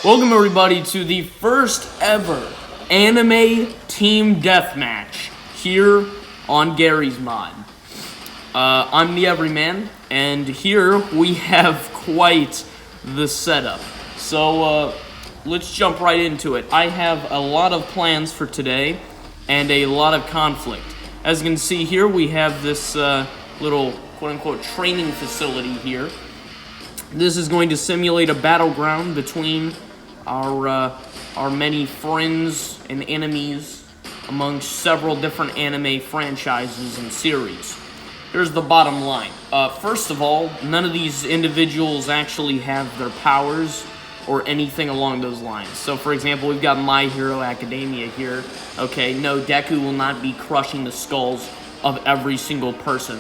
Welcome everybody to the first ever anime team deathmatch here on Gary's Mod. I'm the Everyman, and here we have quite the setup. So let's jump right into it. I have a lot of plans for today and a lot of conflict. As you can see here, we have this little quote-unquote training facility here. This is going to simulate a battleground between our many friends and enemies among several different anime franchises and series. Here's the bottom line. First of all, none of these individuals actually have their powers or anything along those lines. So, for example, we've got My Hero Academia here. Okay, no, Deku will not be crushing the skulls of every single person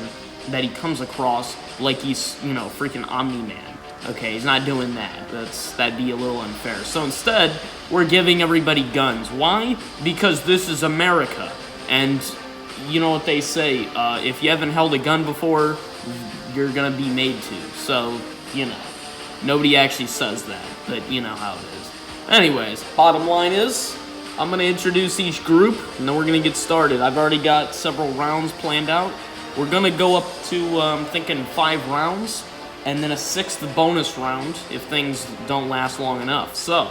that he comes across like he's, freaking Omni-Man. Okay, he's not doing that. That'd be a little unfair. So instead, we're giving everybody guns. Why? Because this is America. And you know what they say, if you haven't held a gun before, you're gonna be made to. So, nobody actually says that, but you know how it is. Anyways, bottom line is, I'm gonna introduce each group, and then we're gonna get started. I've already got several rounds planned out. We're gonna go up to, I'm thinking 5 rounds, and then a 6th bonus round if things don't last long enough. So,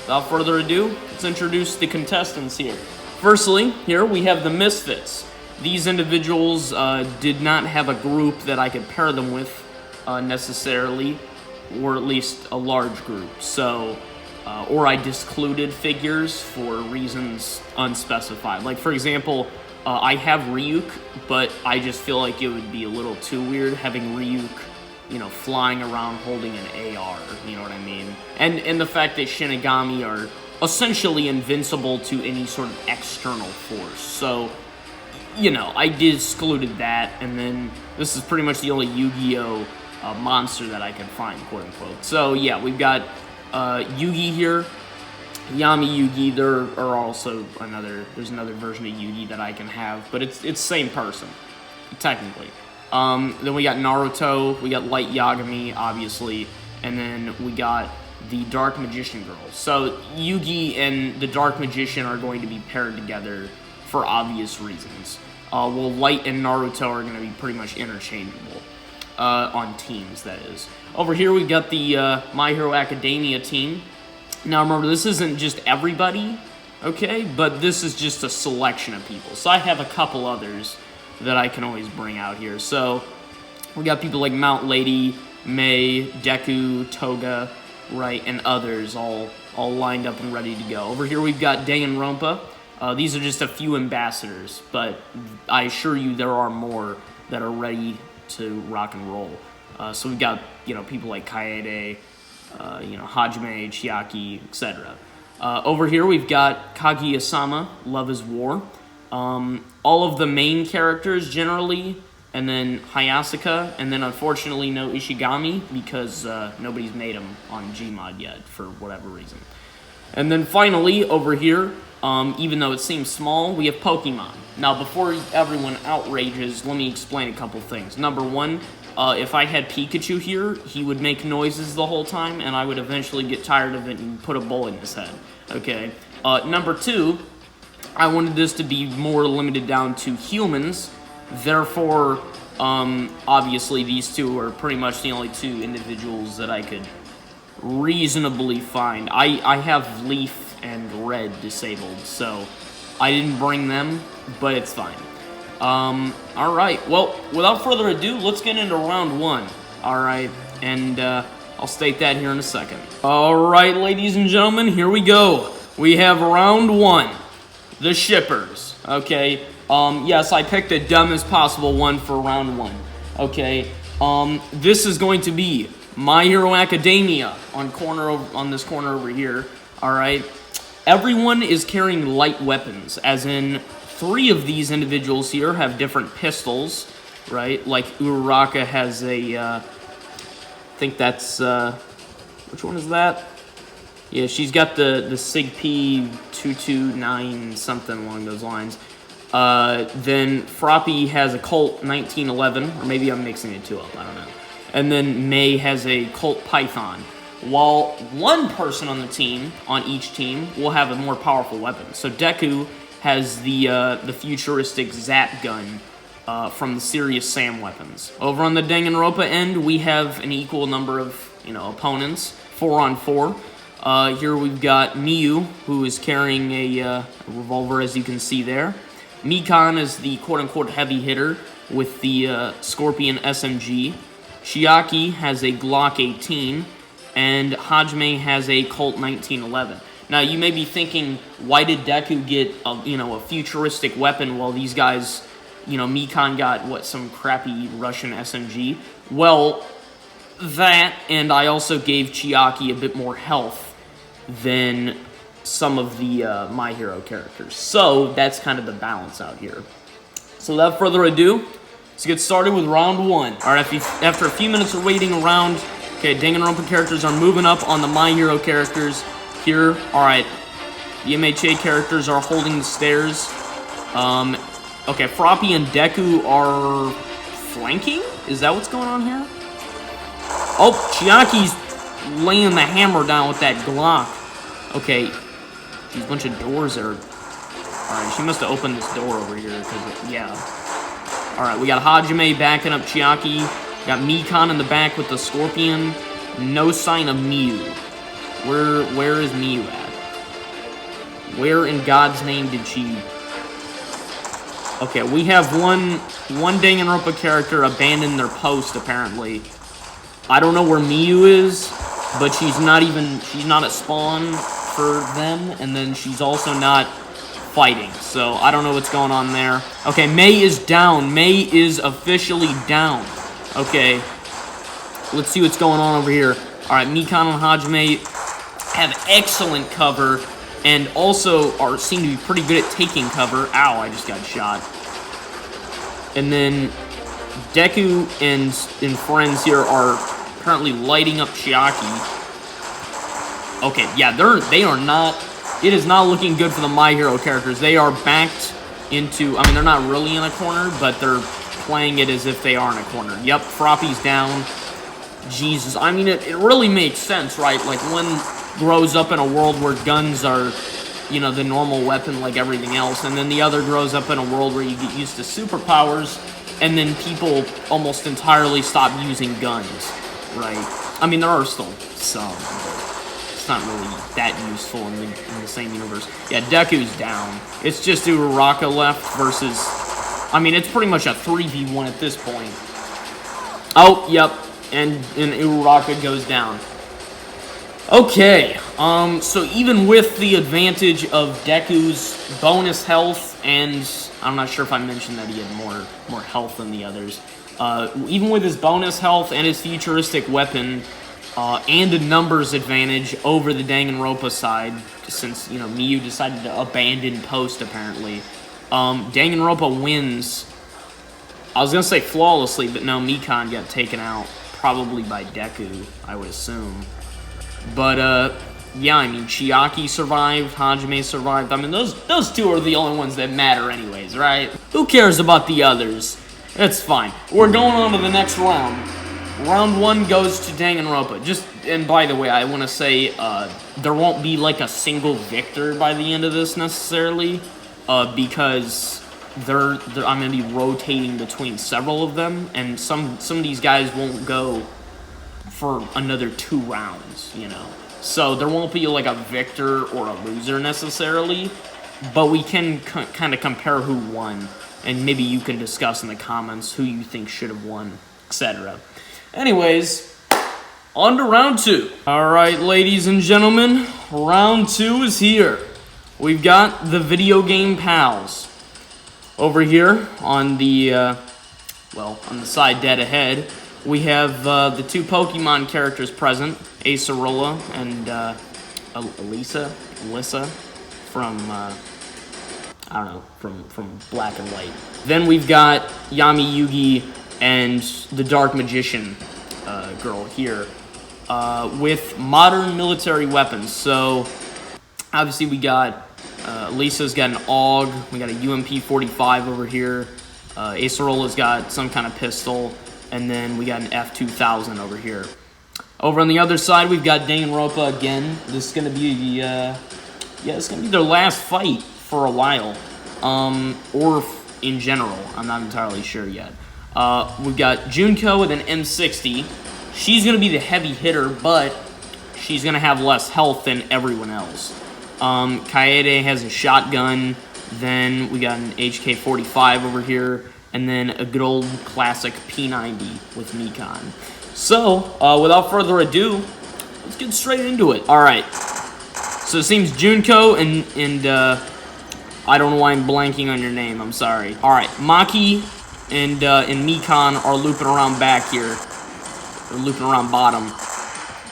without further ado, let's introduce the contestants here. Firstly, here we have the Misfits. These individuals did not have a group that I could pair them with necessarily, or at least a large group. So, or I discluded figures for reasons unspecified. Like, for example, I have Ryuk, but I just feel like it would be a little too weird having Ryuk flying around holding an AR, you know what I mean? And the fact that Shinigami are essentially invincible to any sort of external force. So, I excluded that, and then this is pretty much the only Yu-Gi-Oh! Monster that I can find, quote-unquote. So, yeah, we've got Yugi here, Yami Yugi. There are also there's another version of Yugi that I can have, but it's same person, technically. Then we got Naruto, we got Light Yagami, obviously, and then we got the Dark Magician Girl. So Yugi and the Dark Magician are going to be paired together for obvious reasons. While Light and Naruto are going to be pretty much interchangeable on teams, that is. Over here we got the My Hero Academia team. Now remember, this isn't just everybody, okay? But this is just a selection of people. So I have a couple others that I can always bring out here. So we got people like Mount Lady, Mei, Deku, Toga, right, and others all lined up and ready to go. Over here we've got Danganronpa. These are just a few ambassadors, but I assure you there are more that are ready to rock and roll. So we've got people like Kaede, Hajime, Chiaki, etc. Over here we've got Kaguya-sama, Love is War. All of the main characters generally, and then Hayasaka, and then unfortunately no Ishigami because nobody's made him on Gmod yet for whatever reason. And then finally over here, even though it seems small, we have Pokemon. Now before everyone outrages, let me explain a couple things. Number one, if I had Pikachu here, he would make noises the whole time, and I would eventually get tired of it and put a bullet in his head. Okay. Number two, I wanted this to be more limited down to humans, therefore, obviously these two are pretty much the only two individuals that I could reasonably find. I have Leaf and Red disabled, so I didn't bring them, but it's fine. Alright, well, without further ado, let's get into round 1, alright, and I'll state that here in a second. Alright, ladies and gentlemen, here we go. We have round 1. The shippers, okay? Yes, I picked the dumbest possible one for round 1, okay? This is going to be My Hero Academia on this corner over here, alright? Everyone is carrying light weapons, as in 3 of these individuals here have different pistols, right? Like Uraraka has a, I think that's, which one is that? Yeah, she's got the Sig P 229 something along those lines. Then Froppy has a Colt 1911, or maybe I'm mixing the two up, I don't know. And then Mei has a Colt Python. while one person on the team, on each team, will have a more powerful weapon. So Deku has the futuristic Zap gun from the Serious Sam weapons. Over on the Danganronpa end, we have an equal number of, opponents, 4-on-4. Here we've got Miyu, who is carrying a revolver, as you can see there. Mikan is the quote-unquote heavy hitter with the Scorpion SMG. Chiaki has a Glock 18, and Hajime has a Colt 1911. Now, you may be thinking, why did Deku get a futuristic weapon while these guys, Mikan got, some crappy Russian SMG? Well, that, and I also gave Chiaki a bit more health than some of the My Hero characters. So, that's kind of the balance out here. So, without further ado, let's get started with round one. Alright, after a few minutes of waiting around, okay, Danganronpa characters are moving up on the My Hero characters. Here, alright, the MHA characters are holding the stairs. Okay, Froppy and Deku are flanking? Is that what's going on here? Oh, Chiaki's laying the hammer down with that Glock. Okay, these bunch of doors are... Alright, she must have opened this door over here, because, yeah. Alright, we got Hajime backing up Chiaki. Got Mikan in the back with the Scorpion. No sign of Miyu. Where is Miyu at? Where in God's name did she... Okay, we have one Danganronpa character abandon their post, apparently. I don't know where Miyu is, but she's not a spawn for them, and then she's also not fighting, so I don't know what's going on there. Okay, Mei is down. Mei is officially down. Okay, let's see what's going on over here. Alright, Mikan and Hajime have excellent cover, and also seem to be pretty good at taking cover. Ow, I just got shot. And then Deku and friends here are currently lighting up Chiaki. Okay, yeah, they are not... It is not looking good for the My Hero characters. They are backed into... I mean, they're not really in a corner, but they're playing it as if they are in a corner. Yep, Froppy's down. Jesus, I mean, it really makes sense, right? Like, one grows up in a world where guns are, the normal weapon like everything else, and then the other grows up in a world where you get used to superpowers, and then people almost entirely stop using guns, right? I mean, there are still some, but it's not really that useful in the same universe. Yeah, Deku's down. It's just Uraraka left versus... I mean, it's pretty much a 3v1 at this point. Oh, yep. And Uraraka goes down. Okay, so even with the advantage of Deku's bonus health, and I'm not sure if I mentioned that he had more health than the others, even with his bonus health and his futuristic weapon, and a numbers advantage over the Danganronpa side, since, Miyu decided to abandon post, apparently, Danganronpa wins. I was gonna say flawlessly, but no, Mikan got taken out, probably by Deku, I would assume. But, yeah, I mean, Chiaki survived, Hajime survived. I mean, those two are the only ones that matter anyways, right? Who cares about the others? It's fine. We're going on to the next round. Round one goes to Danganronpa. And by the way, I want to say, there won't be, like, a single victor by the end of this, necessarily, because I'm going to be rotating between several of them, and some of these guys won't go for another 2 rounds, So there won't be like a victor or a loser necessarily, but we can kind of compare who won, and maybe you can discuss in the comments who you think should have won, etc. Anyways, on to round 2. Alright, ladies and gentlemen, round 2 is here. We've got the video game pals. Over here on the, on the side dead ahead, we have the 2 Pokemon characters present, Acerola and Alyssa from, I don't know, from Black and White. Then we've got Yami, Yugi, and the Dark Magician girl here with modern military weapons. So, obviously we got, Alyssa's got an AUG, we got a UMP-45 over here, Acerola's got some kind of pistol, and then we got an F-2000 over here. Over on the other side, we've got Danganronpa again. This is gonna be it's gonna be their last fight for a while, or in general. I'm not entirely sure yet. We've got Junko with an M60. She's gonna be the heavy hitter, but she's gonna have less health than everyone else. Kaede has a shotgun. Then we got an HK-45 over here, and then a good old classic P90 with Mikan. So, without further ado, let's get straight into it. Alright, so it seems Junko and I don't know why I'm blanking on your name, I'm sorry. Alright, Maki and Mikan are looping around back here. They're looping around bottom.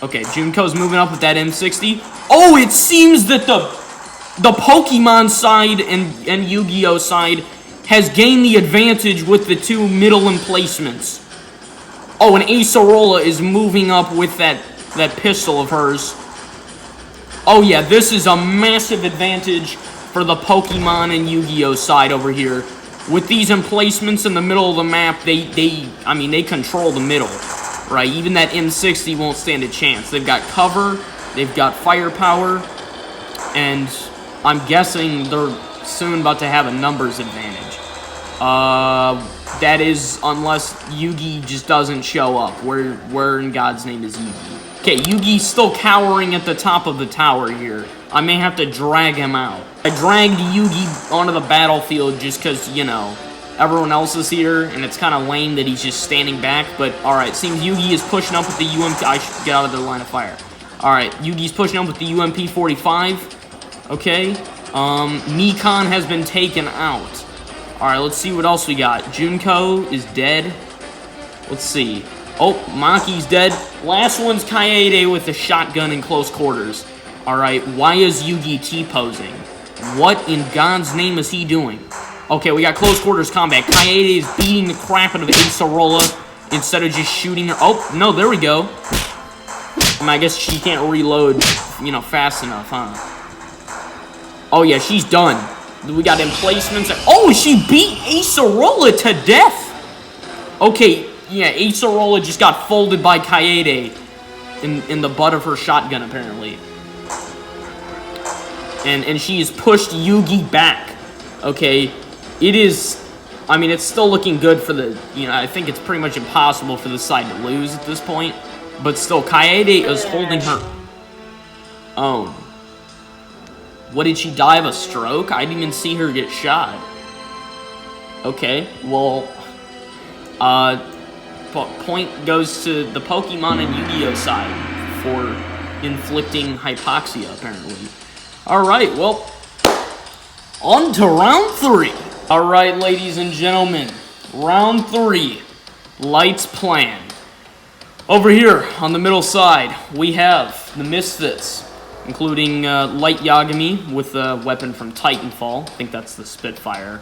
Okay, Junko's moving up with that M60. Oh, it seems that the Pokemon side and Yu-Gi-Oh side has gained the advantage with the two middle emplacements. Oh, and Acerola is moving up with that pistol of hers. Oh yeah, this is a massive advantage for the Pokemon and Yu-Gi-Oh side over here. With these emplacements in the middle of the map, they control the middle, right? Even that M60 won't stand a chance. They've got cover, they've got firepower, and I'm guessing they're soon about to have a numbers advantage. That is, unless Yugi just doesn't show up. Where in God's name is Yugi? Okay, Yugi's still cowering at the top of the tower here. I may have to drag him out. I dragged Yugi onto the battlefield just because, you know, everyone else is here, and it's kind of lame that he's just standing back, but alright, seems Yugi is pushing up with the UMP. I should get out of their line of fire. Alright, Yugi's pushing up with the UMP-45. Okay, Mikan has been taken out. Alright, let's see what else we got. Junko is dead. Let's see. Oh, Maki's dead. Last one's Kaede with a shotgun in close quarters. Alright, why is Yugi T-posing? What in God's name is he doing? Okay, we got close quarters combat. Kaede is beating the crap out of Acerola instead of just shooting her. Oh, no, there we go. I guess she can't reload, you know, fast enough, huh? Oh, yeah, she's done. We got emplacements. Oh, she beat Acerola to death! Okay, yeah, Acerola just got folded by Kaede in the butt of her shotgun, apparently. And she has pushed Yugi back. Okay, it is... I mean, it's still looking good for the... You know, I think it's pretty much impossible for the side to lose at this point. But still, Kaede is holding her own. What, did she die of a stroke? I didn't even see her get shot. Okay, well... point goes to the Pokemon and Yu-Gi-Oh side for inflicting hypoxia, apparently. Alright, well... on to round 3! Alright, ladies and gentlemen. Round 3. Lights planned. Over here, on the middle side, we have the Misfits, including Light Yagami with a weapon from Titanfall. I think that's the Spitfire.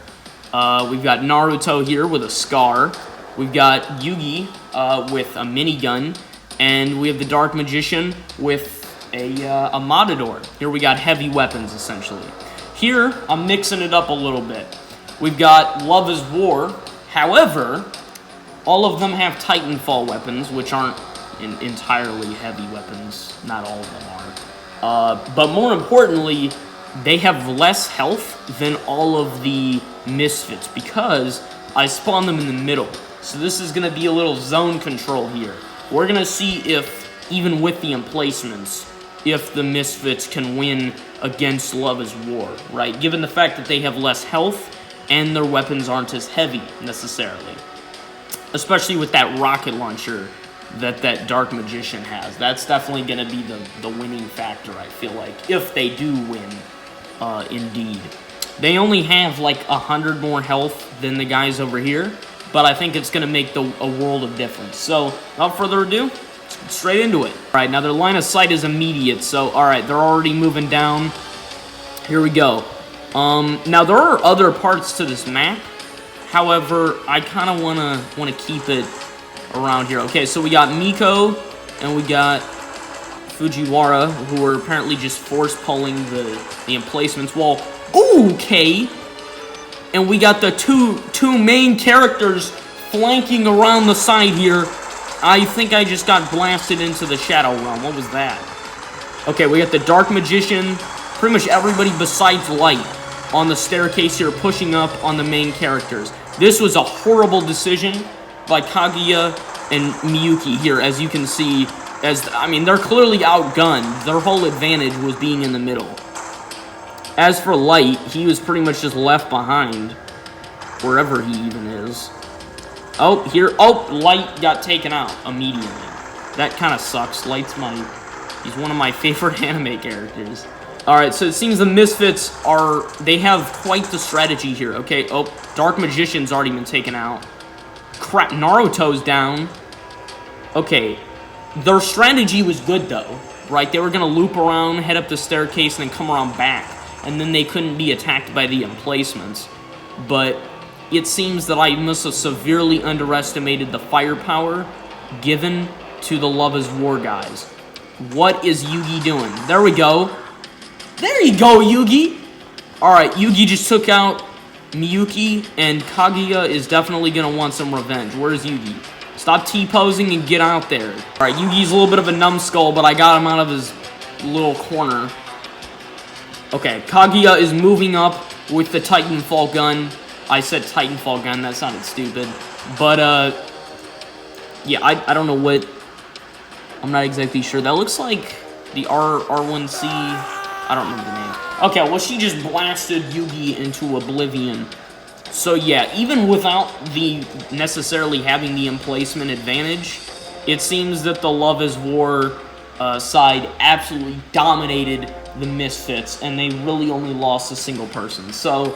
We've got Naruto here with a Scar. We've got Yugi with a minigun. And we have the Dark Magician with a Matador. Here we got heavy weapons, essentially. Here, I'm mixing it up a little bit. We've got Love is War. However, all of them have Titanfall weapons, which aren't entirely heavy weapons. Not all of them are. But more importantly, they have less health than all of the Misfits because I spawned them in the middle. So this is going to be a little zone control here. We're going to see if, even with the emplacements, if the Misfits can win against Love is War, right? Given the fact that they have less health and their weapons aren't as heavy, necessarily. Especially with that rocket launcher that Dark Magician has. That's definitely going to be the winning factor, I feel like, if they do win, indeed. They only have like 100 more health than the guys over here, but I think it's going to make a world of difference. So, without further ado, let's get straight into it. Alright, now their line of sight is immediate, so alright, they're already moving down. Here we go. Now there are other parts to this map. However, I kind of want to keep it around here. Okay, so we got Miko and we got Fujiwara, who are apparently just force pulling the emplacements. Well, okay. And we got the two main characters flanking around the side here. I think I just got blasted into the Shadow Realm. What was that? Okay, we got the Dark Magician. Pretty much everybody besides Light on the staircase here pushing up on the main characters. This was a horrible decision by Kaguya and Miyuki here, as you can see. I mean, they're clearly outgunned. Their whole advantage was being in the middle. As for Light, he was pretty much just left behind, wherever he even is. Oh, here, oh, Light got taken out immediately. That kind of sucks. He's one of my favorite anime characters. Alright, so it seems the Misfits they have quite the strategy here. Okay, oh, Dark Magician's already been taken out. Crap, Naruto's down. Okay, their strategy was good though, right? They were gonna loop around, head up the staircase, and then come around back. And then they couldn't be attacked by the emplacements. But it seems that I must have severely underestimated the firepower given to the Love is War guys. What is Yugi doing? There we go. There you go, Yugi! Alright, Yugi just took out Miyuki, and Kaguya is definitely gonna want some revenge. Where's Yugi? Stop T-posing and get out there. Alright, Yugi's a little bit of a numbskull, but I got him out of his little corner. Okay, Kaguya is moving up with the Titanfall gun. I said Titanfall gun, that sounded stupid. But, yeah, I don't know what... I'm not exactly sure. That looks like the R1C... I don't remember the name. Okay, well, she just blasted Yugi into oblivion. So, yeah, even without the necessarily having the emplacement advantage, it seems that the Love is War side absolutely dominated the Misfits, and they really only lost a single person. So,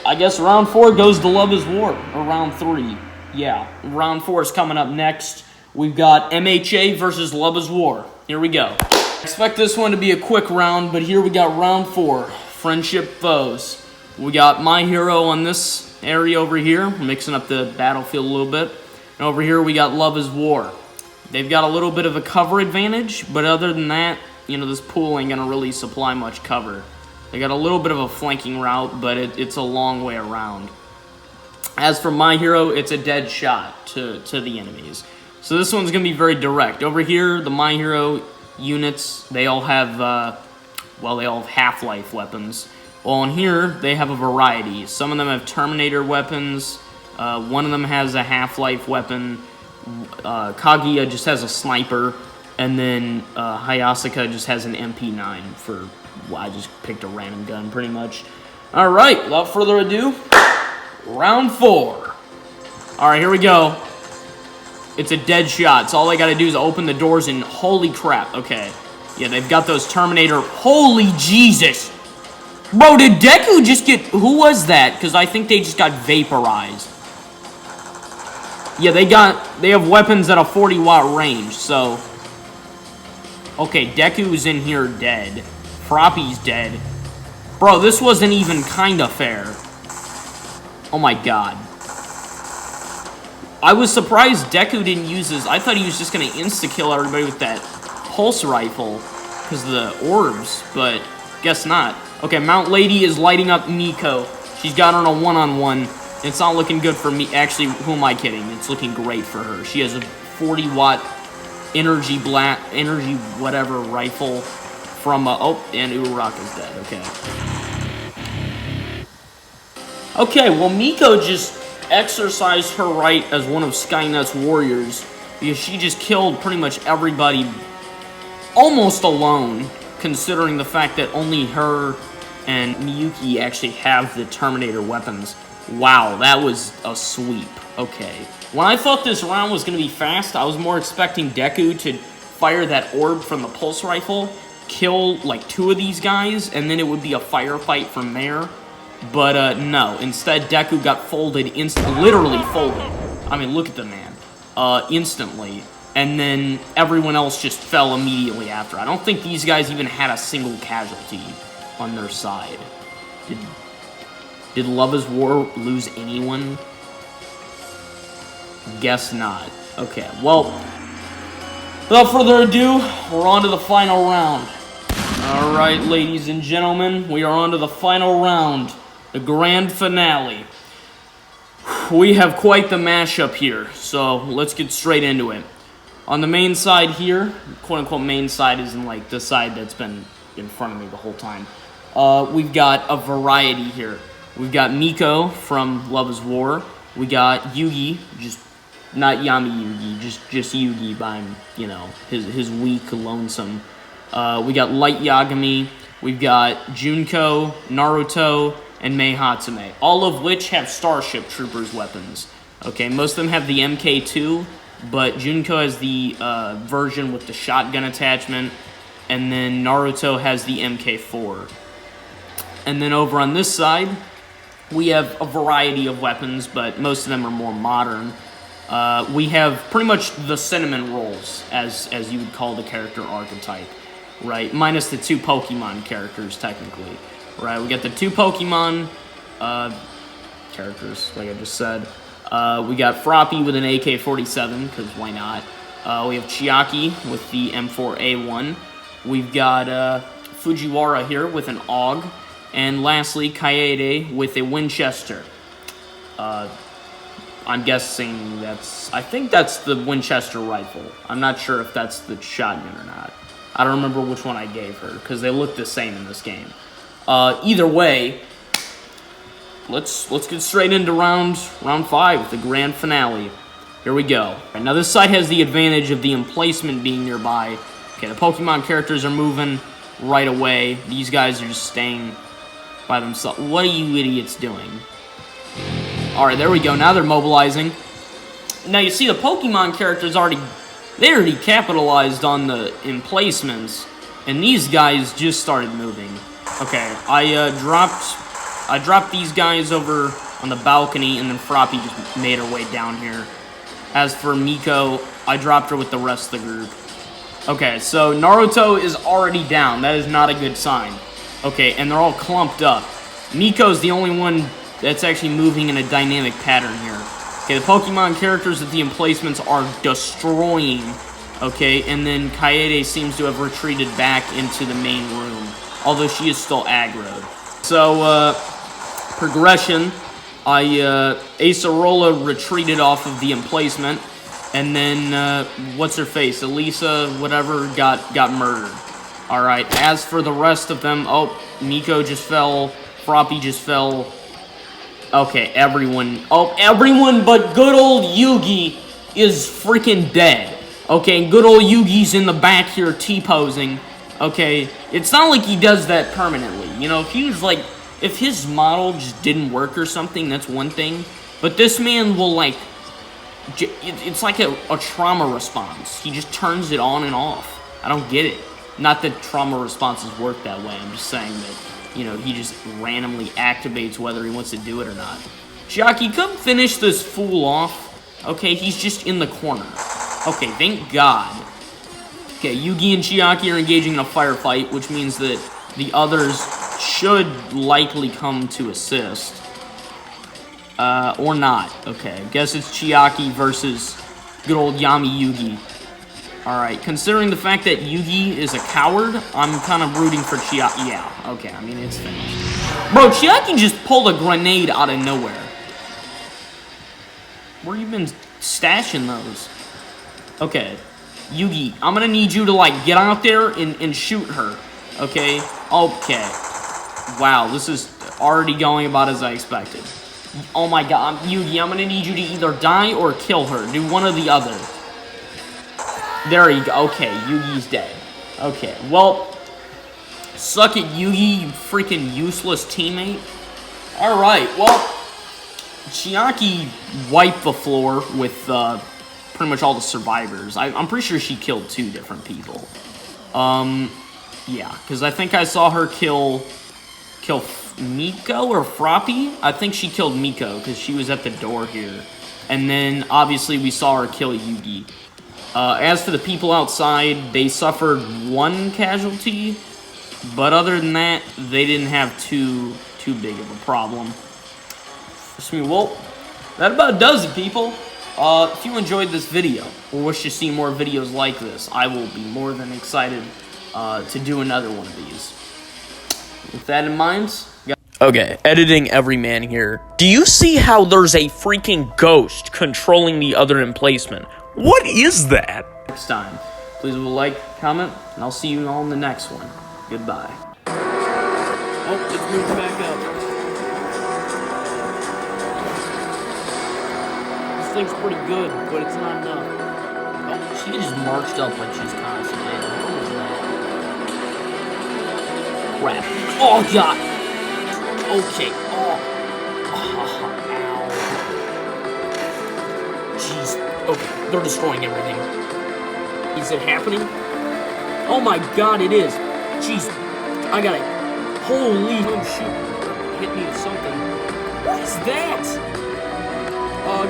I guess round 4 goes to Love is War, or round 3. Yeah, round 4 is coming up next. We've got MHA versus Love is War. Here we go. Expect this one to be a quick round, but here we got round 4, Friendship Foes. We got My Hero on this area over here, mixing up the battlefield a little bit. And over here we got Love is War. They've got a little bit of a cover advantage, but other than that, you know, this pool ain't gonna really supply much cover. They got a little bit of a flanking route, but it's a long way around. As for My Hero, it's a dead shot to the enemies. So this one's gonna be very direct. Over here, the My Hero units, they all have, they all have Half-Life weapons. Well, in here, they have a variety. Some of them have Terminator weapons, one of them has a Half-Life weapon, Kaguya just has a sniper, and then Hayasaka just has an MP9 for, well, I just picked a random gun, pretty much. Alright, without further ado, round 4. Alright, here we go. It's a dead shot, so all they gotta do is open the doors and holy crap, okay. Yeah, they've got those Terminator, holy Jesus! Bro, did Deku just get, who was that? Because I think they just got vaporized. Yeah, they have weapons at a 40-watt range, so. Okay, Deku's in here dead. Froppy's dead. Bro, this wasn't even kinda fair. Oh my god. I was surprised Deku didn't use his... I thought he was just going to insta-kill everybody with that pulse rifle because of the orbs, but guess not. Okay, Mount Lady is lighting up Nico. She's got her on a one-on-one. It's not looking good for me. Actually, who am I kidding? It's looking great for her. She has a 40-watt energy whatever rifle from... and Uraraka's dead. Okay. Okay, well, Miko just exercised her right as one of Skynet's warriors because she just killed pretty much everybody almost alone, considering the fact that only her and Miyuki actually have the Terminator weapons. Wow, that was a sweep. Okay. When I thought this round was going to be fast, I was more expecting Deku to fire that orb from the pulse rifle, kill like 2 of these guys, and then it would be a firefight from there. But, no. Instead, Deku got folded literally folded. I mean, look at the man. Instantly. And then everyone else just fell immediately after. I don't think these guys even had a single casualty on their side. Did Love is War lose anyone? Guess not. Okay, well, without further ado, we're on to the final round. Alright, ladies and gentlemen, we are on to the final round. The grand finale. we have quite the mashup here, so let's get straight into it. On the main side here, quote-unquote main side isn't like the side that's been in front of me the whole time. We've got a variety here. We've got Miko from Love is War. We got Yugi, just not Yami Yugi, just Yugi by, you know, his weak, lonesome. We got Light Yagami. We've got Junko, Naruto, and Mei Hatsume, all of which have Starship Troopers weapons. Okay, most of them have the MK2, but Junko has the version with the shotgun attachment, and then Naruto has the MK4. And then over on this side, we have a variety of weapons, but most of them are more modern. We have pretty much the cinnamon rolls, as you would call the character archetype, right? Minus the two Pokemon characters, technically, right? We got the two Pokemon characters, like I just said. We got Froppy with an AK-47, because why not? We have Chiaki with the M4A1. We've got Fujiwara here with an AUG. And lastly, Kaede with a Winchester. I'm guessing I think that's the Winchester rifle. I'm not sure if that's the shotgun or not. I don't remember which one I gave her, because they look the same in this game. Either way, let's get straight into round 5, the grand finale. Here we go. Right, now this side has the advantage of the emplacement being nearby. Okay, the Pokemon characters are moving right away. These guys are just staying by themselves. What are you idiots doing? Alright, there we go. Now they're mobilizing. Now you see the Pokemon characters already capitalized on the emplacements, and these guys just started moving. Okay, I dropped these guys over on the balcony, and then Froppy just made her way down here. As for Miko, I dropped her with the rest of the group. Okay, so Naruto is already down. That is not a good sign. Okay, and they're all clumped up. Miko's the only one that's actually moving in a dynamic pattern here. Okay, the Pokemon characters with the emplacements are destroying. Okay, and then Kaede seems to have retreated back into the main room, although she is still aggroed. So, progression. Acerola retreated off of the emplacement, and then, what's-her-face, Elisa, whatever, got murdered. Alright, as for the rest of them, oh, Miko just fell, Froppy just fell. Okay, everyone but good old Yugi is freaking dead. Okay, good old Yugi's in the back here T-posing. Okay, it's not like he does that permanently. You know, if he was like, if his model just didn't work or something, that's one thing. But this man will, like, it's like a trauma response. He just turns it on and off. I don't get it. Not that trauma responses work that way. I'm just saying that, you know, he just randomly activates whether he wants to do it or not. Chiaki, come finish this fool off. Okay, he's just in the corner. Okay, thank God. Okay, Yugi and Chiaki are engaging in a firefight, which means that the others should likely come to assist. Or not. Okay, I guess it's Chiaki versus good old Yami Yugi. Alright, considering the fact that Yugi is a coward, I'm kind of rooting for Chiaki. Yeah, okay, I mean, it's finished. Bro, Chiaki just pulled a grenade out of nowhere. Where you been stashing those? Okay, Yugi, I'm gonna need you to, like, get out there and shoot her. Okay? Okay. Wow, this is already going about as I expected. Oh my God, Yugi, I'm gonna need you to either die or kill her. Do one or the other. There you go. Okay, Yugi's dead. Okay, well, suck it, Yugi, you freaking useless teammate. Alright, well, Chiaki wiped the floor with pretty much all the survivors. I'm pretty sure she killed 2 different people. Yeah, because I think I saw her kill Miko or Froppy. I think she killed Miko because she was at the door here. And then, obviously, we saw her kill Yugi. As for the people outside, they suffered 1 casualty, but other than that, they didn't have too big of a problem. Well, that about does it, people. If you enjoyed this video, or wish to see more videos like this, I will be more than excited to do another one of these. With that in mind, Okay, editing everyman here. Do you see how there's a freaking ghost controlling the other emplacement? What is that? Next time, please leave a like, comment, and I'll see you all in the next one. Goodbye. Oh, let's move back up. This thing's pretty good, but it's not enough. Oh, she just marched up like she's constipated. What was that? Crap. Oh, God. Okay. Oh. Ow. Jeez. Okay, they're destroying everything. Is it happening? Oh my God, it is. Jeez. I got it. Holy. Oh, shoot. Hit me with something. What is that?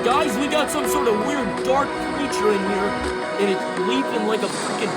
Guys, we got some sort of weird dark creature in here, and it's leaping like a freaking